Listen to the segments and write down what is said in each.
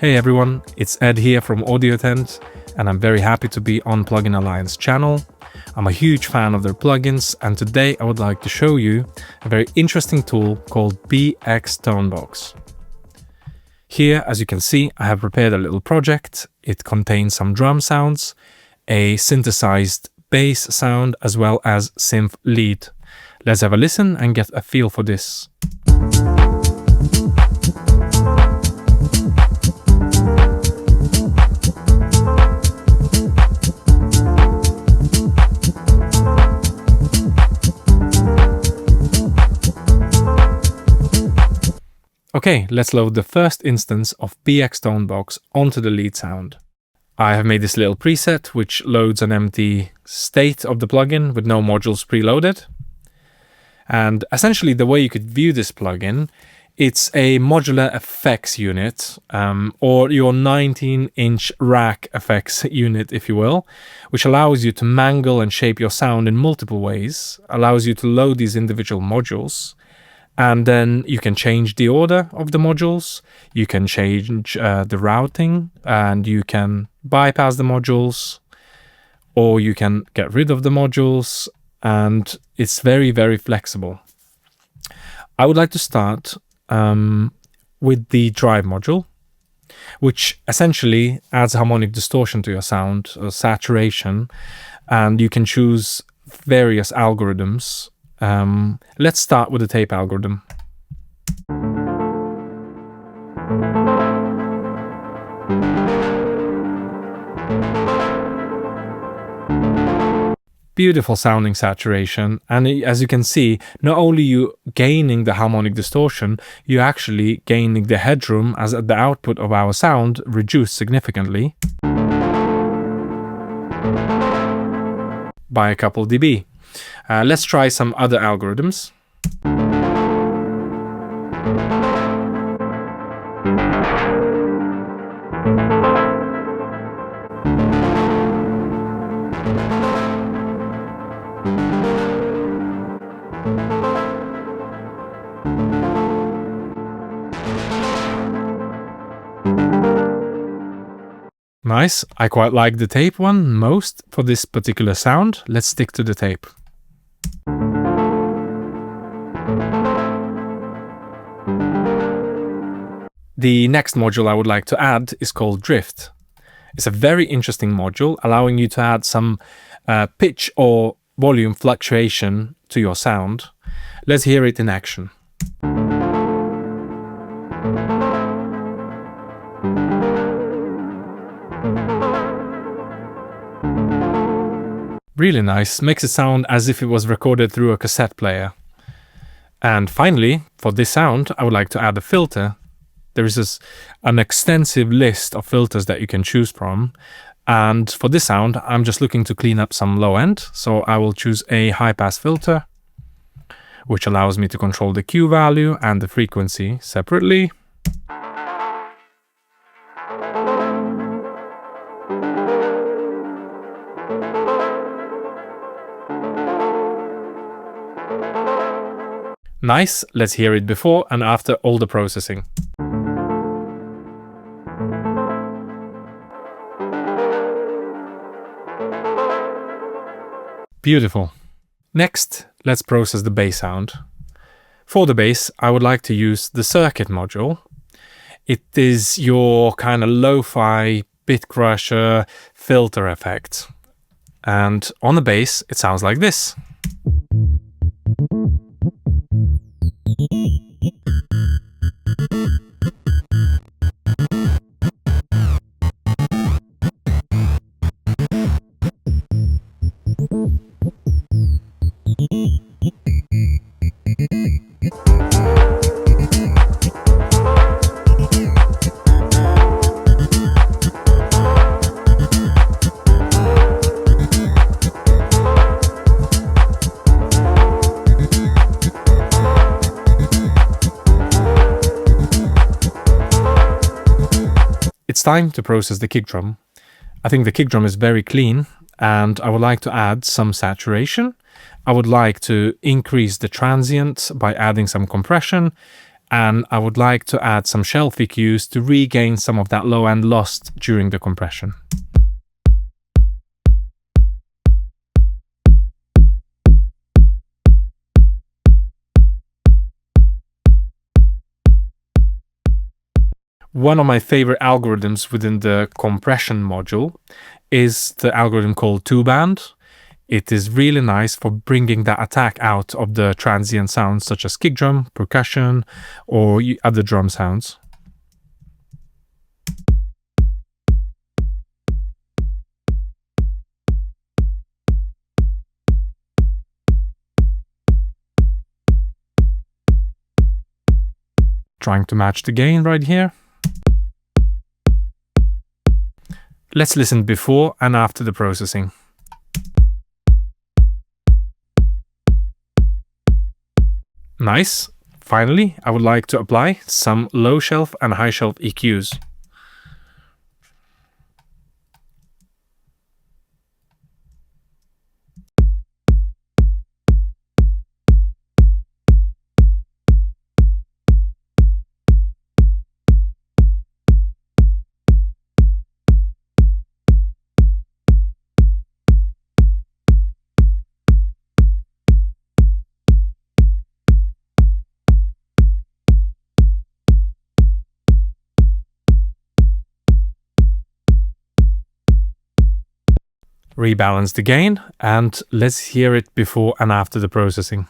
Hey everyone, it's Ed here from Audiotent, and I'm very happy to be on Plugin Alliance channel. I'm a huge fan of their plugins, and today I would like to show you a very interesting tool called BX Tonebox. Here, as you can see, I have prepared a little project. It contains some drum sounds, a synthesized bass sound, as well as synth lead. Let's have a listen and get a feel for this. Okay, let's load the first instance of BX Tonebox onto the lead sound. I have made this little preset which loads an empty state of the plugin with no modules preloaded. And essentially the way you could view this plugin, it's a modular effects unit, or your 19-inch rack effects unit, if you will, which allows you to mangle and shape your sound in multiple ways, allows you to load these individual modules. And then you can change the order of the modules, you can change the routing, and you can bypass the modules, or you can get rid of the modules, and it's very, very flexible. I would like to start with the drive module, which essentially adds harmonic distortion to your sound, or saturation, and you can choose various algorithms. Let's start with the tape algorithm. Beautiful sounding saturation, and as you can see, not only you gaining the harmonic distortion, you're actually gaining the headroom as the output of our sound reduced significantly by a couple dB. Let's try some other algorithms. Nice, I quite like the tape one most for this particular sound. Let's stick to the tape. The next module I would like to add is called Drift. It's a very interesting module, allowing you to add some pitch or volume fluctuation to your sound. Let's hear it in action. Really nice, makes it sound as if it was recorded through a cassette player. And finally, for this sound, I would like to add a filter. There is an extensive list of filters that you can choose from. And for this sound, I'm just looking to clean up some low end. So I will choose a high pass filter, which allows me to control the Q value and the frequency separately. Nice, let's hear it before and after all the processing. Beautiful. Next, let's process the bass sound. For the bass, I would like to use the circuit module. It is your kind of lo-fi bit crusher filter effect. And on the bass, it sounds like this. It's time to process the kick drum. I think the kick drum is very clean, and I would like to add some saturation. I would like to increase the transient by adding some compression, and I would like to add some shelf EQs to regain some of that low end lost during the compression. One of my favorite algorithms within the compression module is the algorithm called 2-band. It is really nice for bringing that attack out of the transient sounds such as kick drum, percussion, or other drum sounds. Trying to match the gain right here. Let's listen before and after the processing. Nice. Finally, I would like to apply some low shelf and high shelf EQs. Rebalance the gain, and let's hear it before and after the processing.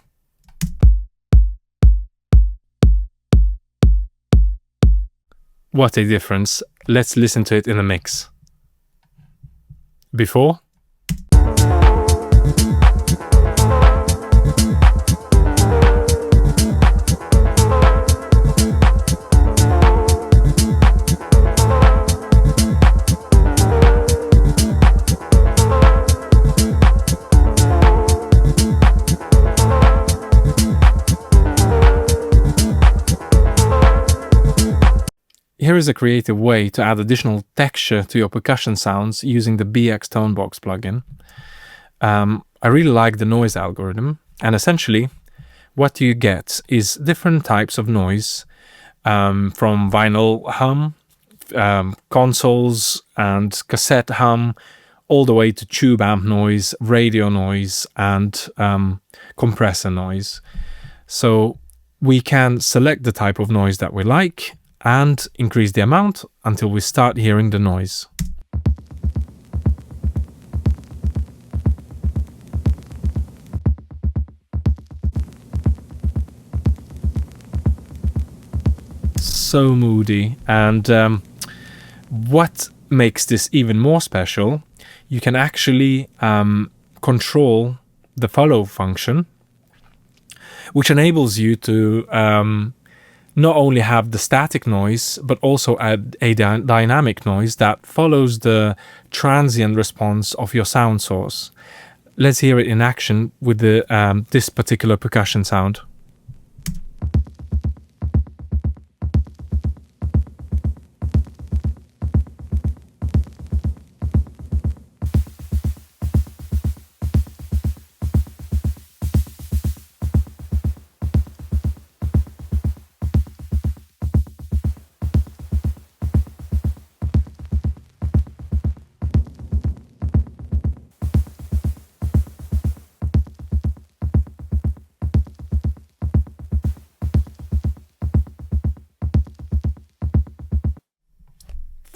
What a difference. Let's listen to it in a mix. Before. Here is a creative way to add additional texture to your percussion sounds using the BX Tonebox plugin. I really like the noise algorithm, and essentially what you get is different types of noise from vinyl hum, consoles and cassette hum, all the way to tube amp noise, radio noise, and compressor noise. So we can select the type of noise that we like and increase the amount until we start hearing the noise. So moody, and what makes this even more special, you can actually control the follow function, which enables you to not only have the static noise, but also add a dynamic noise that follows the transient response of your sound source. Let's hear it in action with the this particular percussion sound.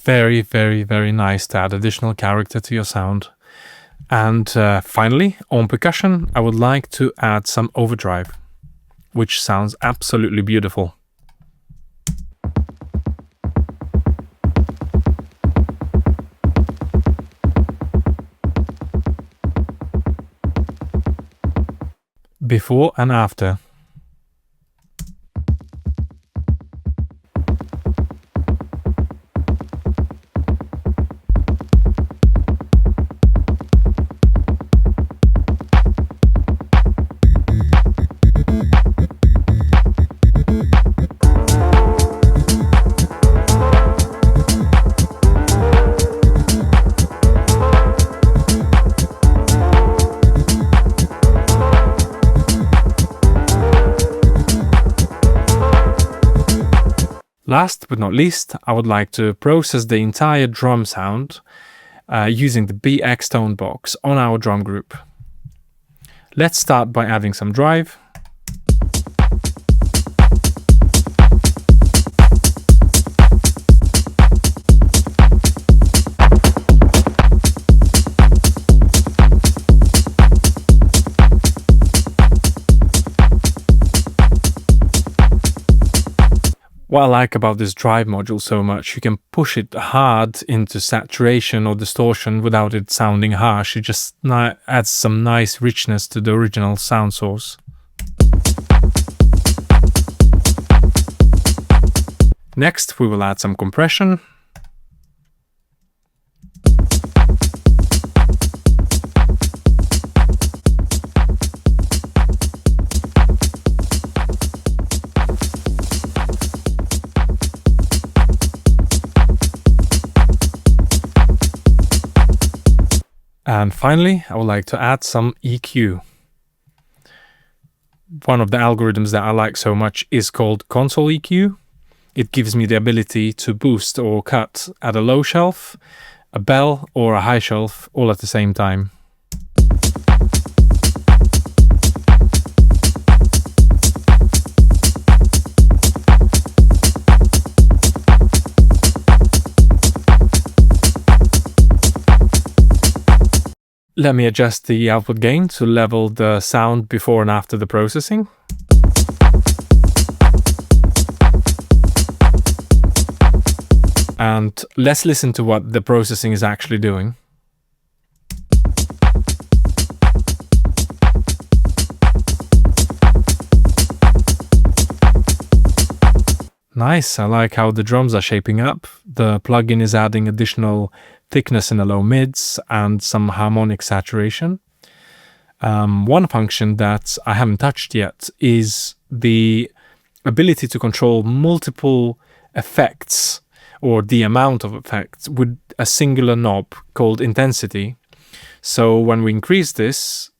Very, very, very nice to add additional character to your sound. And finally, on percussion, I would like to add some overdrive, which sounds absolutely beautiful. Before and after. but not least, I would like to process the entire drum sound using the BX Tone box on our drum group. Let's start by adding some drive. What I like about this drive module so much, you can push it hard into saturation or distortion without it sounding harsh. It just adds some nice richness to the original sound source. Next, we will add some compression. And finally, I would like to add some EQ. One of the algorithms that I like so much is called console EQ. It gives me the ability to boost or cut at a low shelf, a bell, or a high shelf all at the same time. Let me adjust the output gain to level the sound before and after the processing. And let's listen to what the processing is actually doing. Nice, I like how the drums are shaping up. The plugin is adding additional thickness in the low mids and some harmonic saturation. One function that I haven't touched yet is the ability to control multiple effects, or the amount of effects, with a singular knob called intensity. So when we increase this,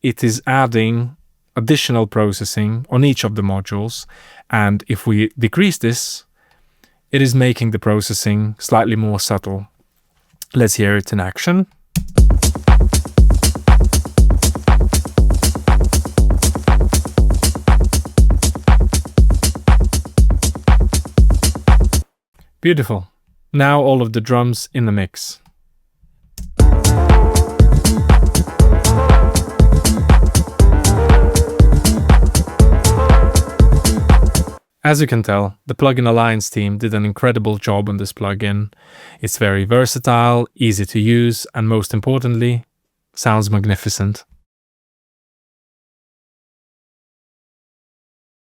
it is adding additional processing on each of the modules, and if we decrease this, it is making the processing slightly more subtle. Let's hear it in action. Beautiful. Now all of the drums in the mix. As you can tell, the Plugin Alliance team did an incredible job on this plugin. It's very versatile, easy to use, and most importantly, sounds magnificent.